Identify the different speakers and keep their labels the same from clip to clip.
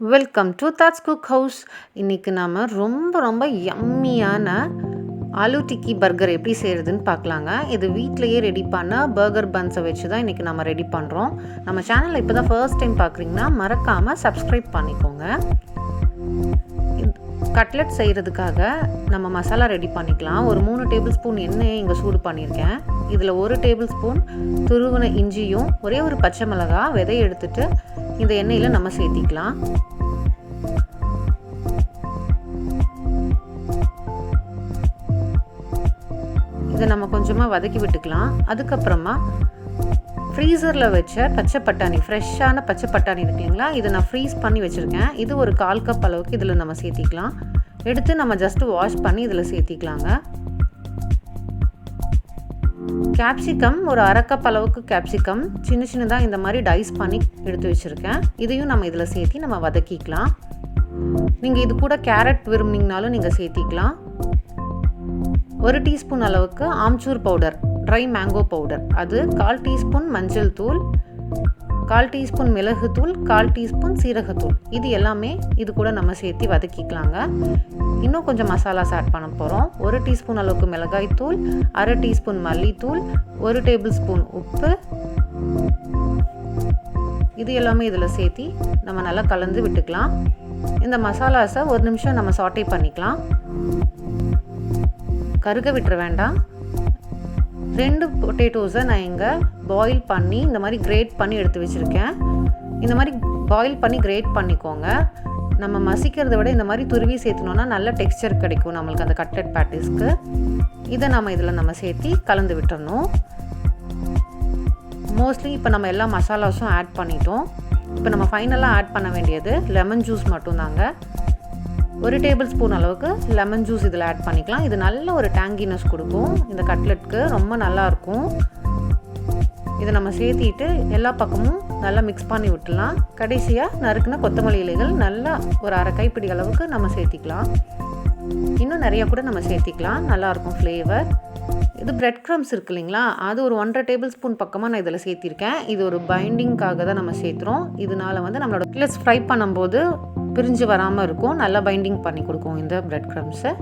Speaker 1: Welcome to thoughts குக்ஹவுஸ். இன்றைக்கி நாம் ரொம்ப யம்மியான ஆலூ டிக்கி பர்கர் எப்படி செய்கிறதுன்னு பார்க்கலாங்க. இது வீட்டிலையே ரெடி பண்ண பர்கர் பன்ஸை வச்சு தான் இன்றைக்கி நம்ம ரெடி பண்ணுறோம். நம்ம சேனலில் இப்போ தான் ஃபர்ஸ்ட் டைம் பார்க்குறீங்கன்னா மறக்காமல் சப்ஸ்கிரைப் பண்ணிக்கோங்க. கட்லெட் செய்கிறதுக்காக நம்ம மசாலா ரெடி பண்ணிக்கலாம். ஒரு 3 டேபிள் ஸ்பூன் எண்ணெயை இங்கே சூடு பண்ணியிருக்கேன். இதில் 1 டேபிள் ஸ்பூன் துருவின இஞ்சியும் ஒரே ஒரு பச்சை மிளகாய் விதையை எடுத்துகிட்டு இந்த எண்ணெயில் நம்ம சேர்த்திக்கலாம். இதை நம்ம கொஞ்சமாக வதக்கி விட்டுக்கலாம். அதுக்கப்புறமா ஃப்ரீசரில் வச்ச பச்சை பட்டாணி, ஃப்ரெஷ்ஷான பச்சை பட்டாணி இருக்குங்களா, இதை நான் ஃப்ரீஸ் பண்ணி வச்சுருக்கேன். இது ஒரு 1/4 கப் அளவுக்கு இதில் நம்ம சேர்த்திக்கலாம். எடுத்து நம்ம ஜஸ்ட்டு வாஷ் பண்ணி இதில் சேர்த்திக்கலாங்க. கேப்சிகம் ஒரு 1/2 கப் அளவுக்கு கேப்சிகம் சின்னதாக இந்த மாதிரி டைஸ் பண்ணி எடுத்து வச்சுருக்கேன். இதையும் நம்ம இதில் சேர்த்தி நம்ம வதக்கிக்கலாம். நீங்கள் இது கூட கேரட் விரும்பினீங்கனாலும் நீங்கள் சேர்த்திக்கலாம். 1 டீஸ்பூன் அளவுக்கு amchur powder, try mango powder, அது 1/4 டீஸ்பூன் மஞ்சள் தூள், 1/4 டீஸ்பூன் மிளகுத்தூள், 1/4 டீஸ்பூன் சீரகத்தூள், இது எல்லாமே இது கூட நம்ம சேர்த்து வதக்கிக்கலாங்க. இன்னும் கொஞ்சம் மசாலாஸ் ஆட் பண்ண போகிறோம். 1 டீஸ்பூன் அளவுக்கு மிளகாய் தூள், 1/2 டீஸ்பூன் மல்லித்தூள், 1 டேபிள் ஸ்பூன் உப்பு, இது எல்லாமே இதில் சேர்த்தி நம்ம நல்லா கலந்து விட்டுக்கலாம். இந்த மசாலாஸை 1 நிமிஷம் நம்ம சாட்டே பண்ணிக்கலாம். கருக விட்டுற வேண்டாம். 2 பொட்டேட்டோஸை நான் இங்கே பாயில் பண்ணி இந்த மாதிரி கிரேட் பண்ணி எடுத்து வச்சுருக்கேன். இந்த மாதிரி பாயில் பண்ணி கிரேட் பண்ணிக்கோங்க. நம்ம மசிக்கிறத விட இந்த மாதிரி துருவி சேர்த்துனோன்னா நல்ல டெக்ஸ்சர் கிடைக்கும் நம்மளுக்கு அந்த கட்லெட் பேட்டிஸ்க்கு. இதை நம்ம இதில் நம்ம சேர்த்தி கலந்து விட்டுறணும். மோஸ்ட்லி இப்போ நம்ம எல்லா மசாலாஸும் ஆட் பண்ணிட்டோம். இப்போ நம்ம ஃபைனலாக ஆட் பண்ண வேண்டியது லெமன் ஜூஸ் மட்டும்தாங்க. 1 டேபிள் ஸ்பூன் அளவுக்கு லெமன் ஜூஸ் இதில் ஆட் பண்ணிக்கலாம். இது நல்ல ஒரு டேங்கினஸ் கொடுக்கும். இந்த கட்லெட்க்கு ரொம்ப நல்லாயிருக்கும். இதை நம்ம சேர்த்திட்டு எல்லா பக்கமும் நல்லா மிக்ஸ் பண்ணி விட்டுலாம். கடைசியாக நறுக்குன கொத்தமல்லி இலைகள் நல்லா ஒரு 1/2 கைப்பிடி அளவுக்கு நம்ம சேர்த்திக்கலாம். இன்னும் நிறையா கூட நம்ம சேர்த்திக்கலாம், நல்லாயிருக்கும் ஃப்ளேவர். இது பிரெட் க்ரம்ஸ் இருக்கு இல்லைங்களா, அது ஒரு 1/2 டேபிள் ஸ்பூன் பக்கமாக நான் இதில் சேர்த்திருக்கேன். இது ஒரு பைண்டிங்காக தான் நம்ம சேர்த்துறோம். இதனால் வந்து நம்மளோட கட்லெட்ஸ் ஃப்ரை பண்ணும்போது பிரிஞ்சு வராமல் இருக்கும், நல்லா பைண்டிங் பண்ணி கொடுக்கும் இந்த பிரெட் க்ரம்ஸை.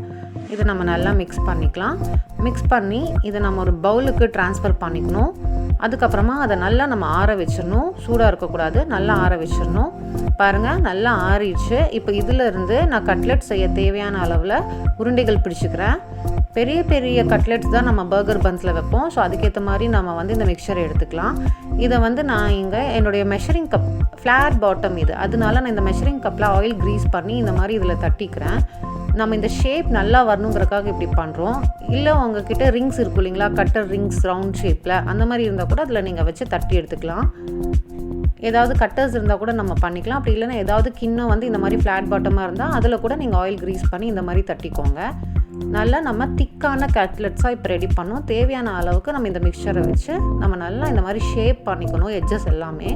Speaker 1: இதை நம்ம நல்லா மிக்ஸ் பண்ணிக்கலாம். மிக்ஸ் பண்ணி இதை நம்ம ஒரு பவுலுக்கு ட்ரான்ஸ்ஃபர் பண்ணிக்கணும். அதுக்கப்புறமா அதை நல்லா நம்ம ஆற வச்சிடணும். சூடாக இருக்கக்கூடாது, நல்லா ஆற வச்சிடணும். பாருங்கள், நல்லா ஆறிடுச்சு. இப்போ இதிலிருந்து நான் கட்லெட் செய்ய தேவையான அளவில் உருண்டைகள் பிடிச்சிக்கிறேன். பெரிய பெரிய கட்லெட்ஸ் தான் நம்ம பர்கர் பன்ஸில் வைப்போம். ஸோ அதுக்கேற்ற மாதிரி நம்ம வந்து இந்த மிக்சரை எடுத்துக்கலாம். இதை வந்து நான் இங்கே என்னுடைய மெஷரிங் கப் ஃப்ளாட் பாட்டம் இது, அதனால நான் இந்த மெஷரிங் கப்பில் ஆயில் க்ரீஸ் பண்ணி இந்த மாதிரி இதில் தட்டிக்கிறேன். நம்ம இந்த ஷேப் நல்லா வரணுங்கிறக்காக இப்படி பண்ணுறோம். இல்லை உங்ககிட்ட ரிங்ஸ் இருக்கும் இல்லைங்களா, கட்டர் ரிங்ஸ் ரவுண்ட் ஷேப்பில், அந்த மாதிரி இருந்தால் கூட அதில் நீங்கள் வச்சு தட்டி எடுத்துக்கலாம். ஏதாவது கட்டர்ஸ் இருந்தால் கூட நம்ம பண்ணிக்கலாம். அப்படி இல்லைன்னா ஏதாவது கிண்ணம் வந்து இந்த மாதிரி ஃப்ளாட் பாட்டமாக இருந்தால் அதில் கூட நீங்கள் ஆயில் க்ரீஸ் பண்ணி இந்த மாதிரி தட்டிக்கோங்க. நல்லா நம்ம திக்கான கட்லெட்ஸாக இப்போ ரெடி பண்ணோம். தேவையான அளவுக்கு நம்ம இந்த மிக்சரை வச்சு நம்ம நல்லா இந்த மாதிரி ஷேப் பண்ணிக்கணும். எட்ஜஸ் எல்லாமே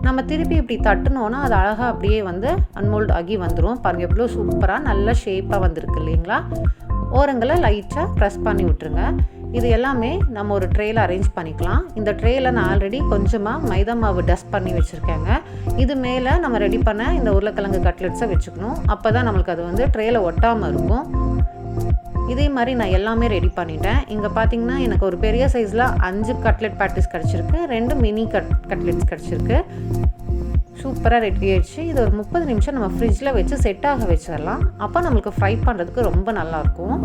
Speaker 1: நம்ம திருப்பி இப்படி தட்டினோன்னா அது அழகாக அப்படியே வந்து அன்மோல்ட் ஆகி வந்துடும். பாருங்கள் எவ்வளோ சூப்பராக நல்ல ஷேப்பாக வந்திருக்கு இல்லைங்களா. ஓரங்களை லைட்டாக ப்ரெஸ் பண்ணி விட்டுருங்க. இது எல்லாமே நம்ம ஒரு ட்ரேயில் அரேஞ்ச் பண்ணிக்கலாம். இந்த ட்ரேயில் நான் ஆல்ரெடி கொஞ்சமாக மைதா மாவு டஸ்ட் பண்ணி வச்சுருக்கேங்க. இது மேலே நம்ம ரெடி பண்ண இந்த உருளைக்கிழங்கு கட்லெட்ஸை வச்சுக்கணும். அப்போ தான் நம்மளுக்கு அது வந்து ட்ரேயில் ஒட்டாமல் இருக்கும். இதே மாதிரி நான் எல்லாமே ரெடி பண்ணிட்டேன். இங்கே பார்த்தீங்கன்னா எனக்கு ஒரு பெரிய சைஸில் 5 கட்லெட் பேட்டிஸ் கிடச்சிருக்கு, 2 மினி கட்லெட்ஸ் கிடச்சிருக்கு. சூப்பராக ரெடி ஆகிடுச்சு. இது ஒரு 30 நிமிஷம் நம்ம ஃப்ரிட்ஜில் வச்சு செட் ஆக வச்சிடலாம். அப்போ நம்மளுக்கு ஃப்ரை பண்ணுறதுக்கு ரொம்ப நல்லாயிருக்கும்.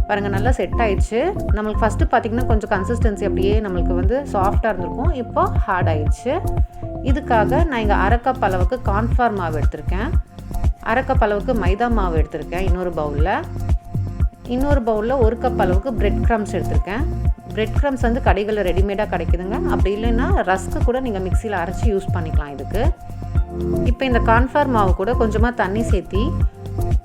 Speaker 1: பாருங்கள், நல்லா செட் ஆகிடுச்சு. நம்மளுக்கு ஃபஸ்ட்டு பார்த்திங்கன்னா கொஞ்சம் கன்சிஸ்டன்சி அப்படியே நம்மளுக்கு வந்து சாஃப்டாக இருந்திருக்கும். இப்போ ஹார்ட் ஆகிடுச்சு. இதுக்காக நான் இங்கே 1/2 கப் அளவுக்கு கார்ன்ஃப்ளவர் மாவு எடுத்திருக்கேன். 1/2 கப் அளவுக்கு மைதா மாவு எடுத்திருக்கேன். இன்னொரு பவுலில் 1 கப் அளவுக்கு பிரெட் க்ரம்ஸ் எடுத்திருக்கேன். பிரெட் க்ரம்ஸ் வந்து கடைகளில் ரெடிமேடாக கிடைக்குதுங்க. அப்படி இல்லைன்னா ரஸ்க்கு கூட நீங்கள் மிக்சியில் அரைச்சி யூஸ் பண்ணிக்கலாம் இதுக்கு. இப்போ இந்த கார்ன்ஃப்ளவர் மாவு கூட கொஞ்சமாக தண்ணி சேர்த்தி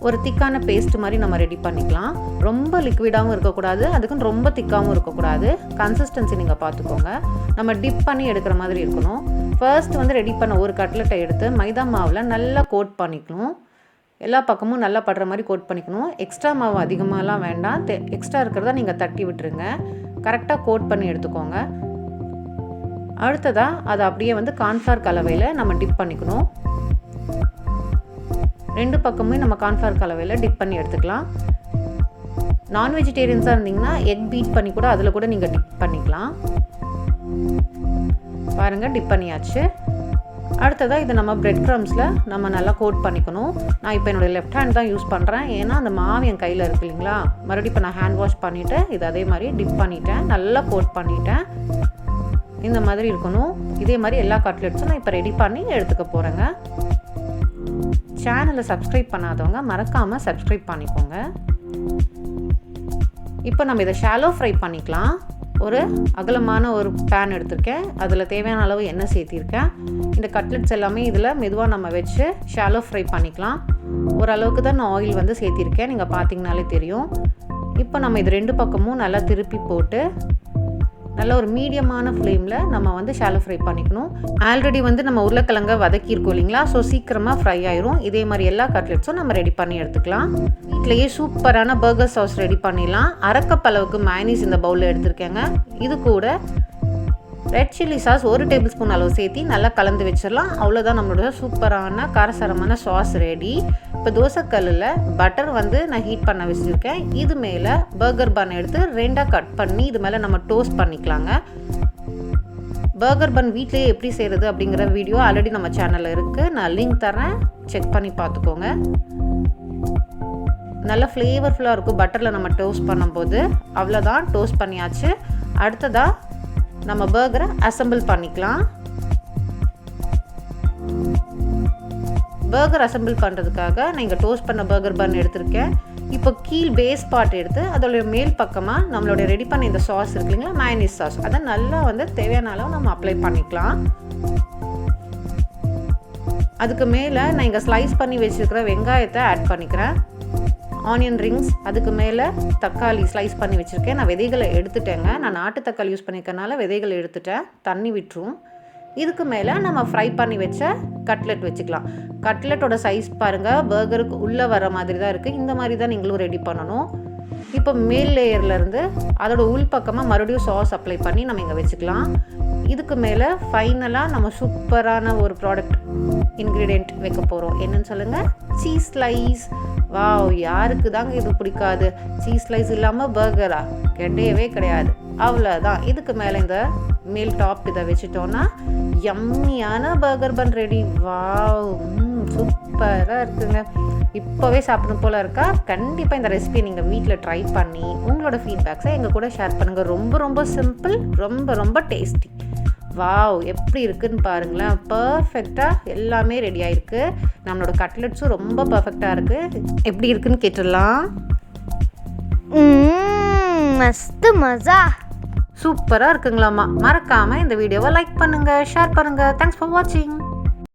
Speaker 1: ஒரு திக்கான பேஸ்ட் மாதிரி நம்ம ரெடி பண்ணிக்கலாம். ரொம்ப லிக்விடாகவும் இருக்கக்கூடாது, அதுக்குன்னு ரொம்ப திக்காகவும் இருக்கக்கூடாது. கன்சிஸ்டன்சி நீங்கள் பார்த்துக்கோங்க. நம்ம டிப் பண்ணி எடுக்கிற மாதிரி இருக்கணும். ஃபர்ஸ்ட் வந்து ரெடி பண்ண ஒரு கட்லெட்டை எடுத்து மைதா மாவில் நல்லா கோட் பண்ணிக்கணும். எல்லா பக்கமும் நல்லா படுற மாதிரி கோட் பண்ணிக்கணும். எக்ஸ்ட்ரா மாவு அதிகமாகலாம் வேண்டாம். எக்ஸ்ட்ரா இருக்கிறத நீங்கள் தட்டி விட்டுருங்க. கரெக்டாக கோட் பண்ணி எடுத்துக்கோங்க. அடுத்ததாக அதை அப்படியே வந்து கார்ன்ஃப்ளவர் கலவையில் நம்ம டிப் பண்ணிக்கணும். 2 பக்கமுமே நம்ம கார்ன்ஃப்ளவர் கலவையில் டிப் பண்ணி எடுத்துக்கலாம். நான் வெஜிடேரியன்ஸாக இருந்தீங்கன்னா எக் பீட் பண்ணி கூட அதில் கூட நீங்கள் டிப் பண்ணிக்கலாம். பாருங்கள், டிப் பண்ணியாச்சு. அடுத்ததாக இதை நம்ம பிரெட் க்ரம்ஸில் நம்ம நல்லா கோட் பண்ணிக்கணும். நான் இப்போ என்னோடய லெஃப்ட் ஹேண்ட் தான் யூஸ் பண்ணுறேன், ஏன்னா அந்த மாவு என் கையில் இருக்குது இல்லைங்களா. மறுபடியும் இப்போ நான் ஹேண்ட் வாஷ் பண்ணிவிட்டு இது அதே மாதிரி டிப் பண்ணிட்டேன், நல்லா கோட் பண்ணிட்டேன். இந்த மாதிரி இருக்கணும். இதே மாதிரி எல்லா கட்லெட்ஸும் நான் இப்போ ரெடி பண்ணி எடுத்துக்க போகிறேங்க. சேனலை சப்ஸ்கிரைப் பண்ணாதவங்க மறக்காமல் சப்ஸ்கிரைப் பண்ணிக்கோங்க. இப்போ நம்ம இதை ஷாலோ ஃப்ரை பண்ணிக்கலாம். ஒரு அகலமான ஒரு பேன் எடுத்திருக்கேன், அதில் தேவையான அளவு எண்ணெய் சேர்த்திருக்கேன். இந்த கட்லெட்ஸ் எல்லாமே இதில் மெதுவாக நம்ம வச்சு ஷாலோ ஃப்ரை பண்ணிக்கலாம். ஓரளவுக்கு தான் நான் ஆயில் வந்து சேர்த்திருக்கேன், நீங்கள் பார்த்தீங்கனாலே தெரியும். இப்போ நம்ம இது 2 பக்கமும் நல்லா திருப்பி போட்டு நல்லா ஒரு மீடியமான ஃப்ளேமில் நம்ம வந்து ஷாலோ ஃப்ரை பண்ணிக்கணும். ஆல்ரெடி வந்து நம்ம உருளைக்கிழங்க வதக்கியிருக்கோம் இல்லைங்களா, ஸோ சீக்கிரமாக ஃப்ரை ஆயிரும். இதே மாதிரி எல்லா கட்லெட்ஸும் நம்ம ரெடி பண்ணி எடுத்துக்கலாம். வீட்லேயே சூப்பரான பர்கர் சாஸ் ரெடி பண்ணிடலாம். 1/2 கப் அளவுக்கு மயோனீஸ் இந்த பவுலில் எடுத்துருக்கேங்க. இது கூட red chilli sauce 1 table spoon அளவு சேர்த்து நல்லா கலந்து வச்சிடலாம். அவ்வளோதான், நம்மளோட சூப்பரான காரசாரமான சாஸ் ரெடி. இப்போ தோசைக்கல்லில் பட்டர் வந்து நான் ஹீட் பண்ண வச்சுருக்கேன். இது மேலே பர்கர் பன் எடுத்து 2ஆக கட் பண்ணி இது மேலே நம்ம டோஸ்ட் பண்ணிக்கலாங்க. பர்கர் பன் வீட்லேயே எப்படி செய்கிறது அப்படிங்கிற வீடியோ ஆல்ரெடி நம்ம சேனலில் இருக்குது, நான் லிங்க் தரேன், செக் பண்ணி பார்த்துக்கோங்க. நல்லா ஃப்ளேவர்ஃபுல்லாக இருக்கும் பட்டரில் நம்ம டோஸ்ட் பண்ணும்போது. அவ்வளோதான், டோஸ்ட் பண்ணியாச்சு. அடுத்ததாக நம்ம பர்கரை அசெம்பிள் பண்ணிக்கலாம். பர்கர் அசெம்பிள் பண்ணுறதுக்காக நான் இங்கே டோஸ்ட் பண்ண பர்கர் பன் எடுத்திருக்கேன். இப்போ கீழ் பேஸ் பார்ட் எடுத்து அதோடைய மேல் பக்கமாக நம்மளுடைய ரெடி பண்ண இந்த சாஸ் இருக்கு இல்லைங்களா, மயோனீஸ் சாஸ், அதை நல்லா வந்து தேவையான அளவு நம்ம அப்ளை பண்ணிக்கலாம். அதுக்கு மேலே நான் இங்கே ஸ்லைஸ் பண்ணி வச்சுருக்கிற வெங்காயத்தை ஆட் பண்ணிக்கிறேன். ஆனியன் ரிங்ஸ், அதுக்கு மேலே தக்காளி ஸ்லைஸ் பண்ணி வச்சுருக்கேன். நான் விதைகளை எடுத்துட்டேங்க, நான் நாட்டு தக்காளி யூஸ் பண்ணிக்கிறனால விதைகளை எடுத்துட்டேன், தண்ணி விட்டுரும். இதுக்கு மேலே நம்ம ஃப்ரை பண்ணி வச்ச கட்லெட் வச்சுக்கலாம். கட்லெட்டோட சைஸ் பாருங்கள், பர்கருக்கு உள்ளே வர மாதிரி தான் இருக்குது. இந்த மாதிரி தான் நீங்களும் ரெடி பண்ணணும். இப்போ மேல் லேயர்லேருந்து அதோட உள் பக்கமாக மறுபடியும் சாஸ் அப்ளை பண்ணி நம்ம இங்கே வச்சுக்கலாம். இதுக்கு மேலே ஃபைனலாக நம்ம சூப்பரான ஒரு ப்ராடக்ட் இன்க்ரீடியண்ட் வைக்க போகிறோம். என்னன்னு சொல்லுங்கள், சீஸ் ஸ்லைஸ். வாவ், யாருக்கு தாங்க இது பிடிக்காது? சீஸ் ஸ்லைஸ் இல்லாமல் பர்கரா? கிடையவே கிடையாது. அவ்வளோதான். இதுக்கு மேலே இந்த மேல் டாப் இதை வச்சுட்டோன்னா யம்மியான பர்கர் பன் ரெடி. வாவ், சூப்பராக இருக்குங்க. இப்போவே சாப்பிடணும் போல் இருக்கா? கண்டிப்பாக இந்த ரெசிபியை நீங்கள் வீட்டில் ட்ரை பண்ணி உங்களோட ஃபீட்பேக்ஸை எங்கள் கூட ஷேர் பண்ணுங்கள். ரொம்ப ரொம்ப சிம்பிள், ரொம்ப ரொம்ப டேஸ்டி. வாவ், எப்படி இருக்குன்னு பாருங்களேன். பர்ஃபெக்டாக எல்லாமே ரெடி ஆகிருக்கு. நம்மளோட கட்லெட்ஸும் ரொம்ப பர்ஃபெக்டாக இருக்குது. எப்படி இருக்குன்னு கேட்டுடலாம்.
Speaker 2: மஸ்து மஜா,
Speaker 1: சூப்பராக இருக்குங்களாம்மா. மறக்காமல் இந்த வீடியோவை லைக் பண்ணுங்கள், ஷேர் பண்ணுங்கள். தேங்க்ஸ் ஃபார் வாட்சிங்.